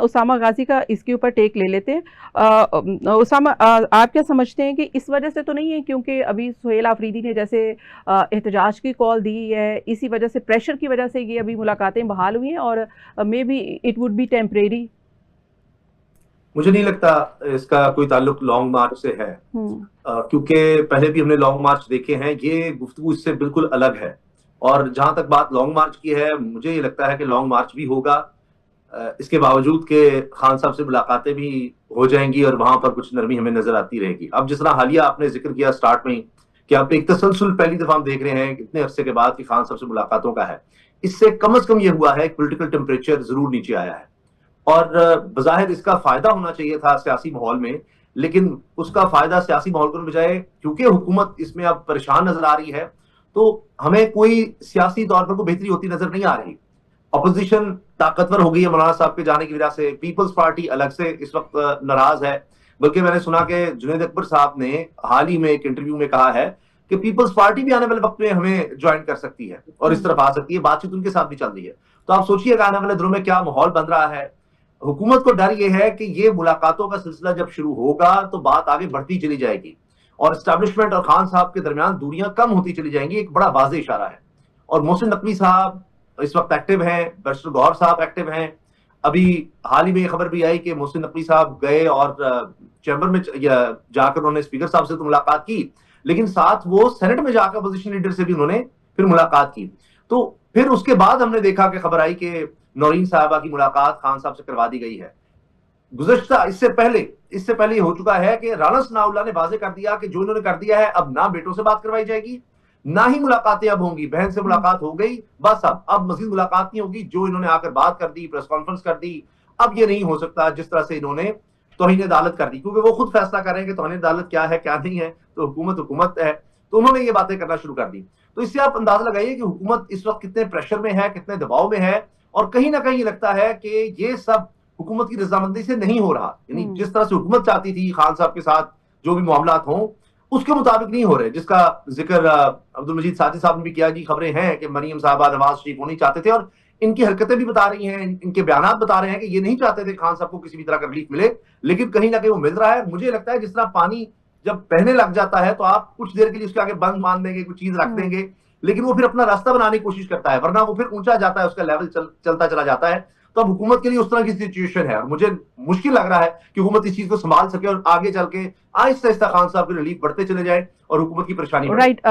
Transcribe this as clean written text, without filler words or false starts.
اسامہ غازی کا اس کے اوپر ٹیک لے لیتے ہیں۔ اسامہ، آپ کیا سمجھتے ہیں کہ اس وجہ سے تو نہیں ہے کیونکہ ابھی سہیل آفریدی نے جیسے احتجاج کی کال دی ہے، اسی وجہ سے پریشر کی وجہ سے یہ ابھی ملاقاتیں بحال ہوئی ہیں اور may be it would be temporary? مجھے نہیں لگتا اس کا کوئی تعلق لانگ مارچ سے ہے، کیونکہ پہلے بھی ہم نے لانگ مارچ دیکھے ہیں، یہ گفتگو اس سے بالکل الگ ہے۔ اور جہاں تک بات لانگ مارچ کی ہے، مجھے یہ لگتا ہے کہ لانگ مارچ بھی ہوگا، اس کے باوجود کہ خان صاحب سے ملاقاتیں بھی ہو جائیں گی اور وہاں پر کچھ نرمی ہمیں نظر آتی رہے گی۔ اب جس طرح حالیہ آپ نے ذکر کیا سٹارٹ میں کہ آپ ایک تسلسل پہلی دفعہ ہم دیکھ رہے ہیں اتنے عرصے کے بعد کہ خان صاحب سے ملاقاتوں کا ہے، اس سے کم از کم یہ ہوا ہے کہ پولیٹیکل ٹیمپریچر ضرور نیچے آیا ہے، اور بظاہر اس کا فائدہ ہونا چاہیے تھا سیاسی ماحول میں، لیکن اس کا فائدہ سیاسی ماحول کو بجائے کیونکہ حکومت اس میں اب پریشان نظر آ رہی ہے تو ہمیں کوئی سیاسی طور پر کوئی بہتری ہوتی نظر نہیں آ رہی۔ اپوزیشن طاقتور ہو گئی ہے مولانا صاحب کے جانے کی وجہ سے، پیپلز پارٹی الگ سے اس وقت ناراض ہے، بلکہ میں نے سنا کہ جنید اکبر صاحب نے حال ہی میں ایک انٹرویو میں کہا ہے کہ پیپلز پارٹی بھی آنے والے وقت میں ہمیں جوائن کر سکتی ہے اور اس طرف آ سکتی ہے، بات چیت ان کے ساتھ بھی چل رہی ہے۔ تو آپ سوچیے کہ آنے والے دنوں میں کیا ماحول بن رہا ہے۔ حکومت کو ڈر یہ ہے کہ یہ ملاقاتوں کا سلسلہ جب شروع ہوگا تو بات آگے بڑھتی چلی جائے گی اور اسٹیبلشمنٹ اور خان صاحب کے درمیان دوریاں کم ہوتی چلی جائیں گی، ایک بڑا واضح اشارہ ہے۔ اور محسن نقوی صاحب اس وقت ایکٹیو ہیں، بیرسٹر گوہر صاحب ایکٹیو ہیں، ابھی حال ہی میں یہ خبر بھی آئی کہ محسن نقوی صاحب گئے اور چیمبر میں جا کر انہوں نے اسپیکر صاحب سے تو ملاقات کی، لیکن ساتھ وہ سینٹ میں جا کر اپوزیشن لیڈر سے بھی انہوں نے پھر ملاقات کی۔ تو پھر اس کے بعد ہم نے دیکھا کہ خبر آئی کہ نورین صاحبہ کی ملاقات خان صاحب سے کروا دی گئی ہے۔ گزشتہ اس سے پہلے یہ ہو چکا ہے کہ رانا ثناء اللہ نے واضح کر دیا کہ جو انہوں نے کر دیا ہے اب نہ بیٹوں سے بات کروائی جائے گی، نہ ہی ملاقاتیں اب ہوں گی، بہن سے ملاقات ہو گئی بس، اب مزید ملاقات نہیں ہوگی، جو انہوں نے آ کر بات کر دی، پریس کانفرنس کر دی، اب یہ نہیں ہو سکتا جس طرح سے انہوں نے توہین عدالت کر دی، کیونکہ وہ خود فیصلہ کر رہے ہیں کہ توہین عدالت کیا ہے کیا نہیں ہے، تو حکومت ہے، تو انہوں نے یہ باتیں کرنا شروع کر دی۔ تو اس سے آپ اندازہ لگائیے کہ حکومت اس وقت کتنے پریشر میں ہے، کتنے دباؤ میں ہے، اور کہیں نہ کہیں لگتا ہے کہ یہ سب حکومت کی رضامندی سے نہیں ہو رہا، یعنی جس طرح سے حکومت چاہتی تھی خان صاحب کے ساتھ جو بھی معاملات ہوں اس کے مطابق نہیں ہو رہے، جس کا ذکر عبد المجید ساجد صاحب نے بھی کیا۔ جی خبریں ہیں کہ مریم صاحبہ نواز شریف وہ نہیں چاہتے تھے، اور ان کی حرکتیں بھی بتا رہی ہیں، ان کے بیانات بتا رہے ہیں کہ یہ نہیں چاہتے تھے خان صاحب کو کسی بھی طرح کا ریلیف ملے، لیکن کہیں نہ کہیں وہ مل رہا ہے۔ مجھے لگتا ہے جس طرح پانی جب بہنے لگ جاتا ہے تو آپ کچھ دیر کے لیے اس کے آگے بند مان دیں گے، کچھ چیز رکھ دیں گے، لیکن وہ پھر اپنا راستہ بنانے کی کوشش کرتا ہے، ورنہ وہ پھر اونچا جاتا ہے، اس کا لیول چلتا چلا جاتا ہے۔ تو اب حکومت کے لیے اس طرح کی سچویشن ہے، اور مجھے مشکل لگ رہا ہے کہ حکومت اس چیز کو سنبھال سکے اور آگے چل کے آہستہ آہستہ خان صاحب کے ریلیف بڑھتے چلے جائے اور حکومت کی پریشانی بڑھے۔ رائٹ۔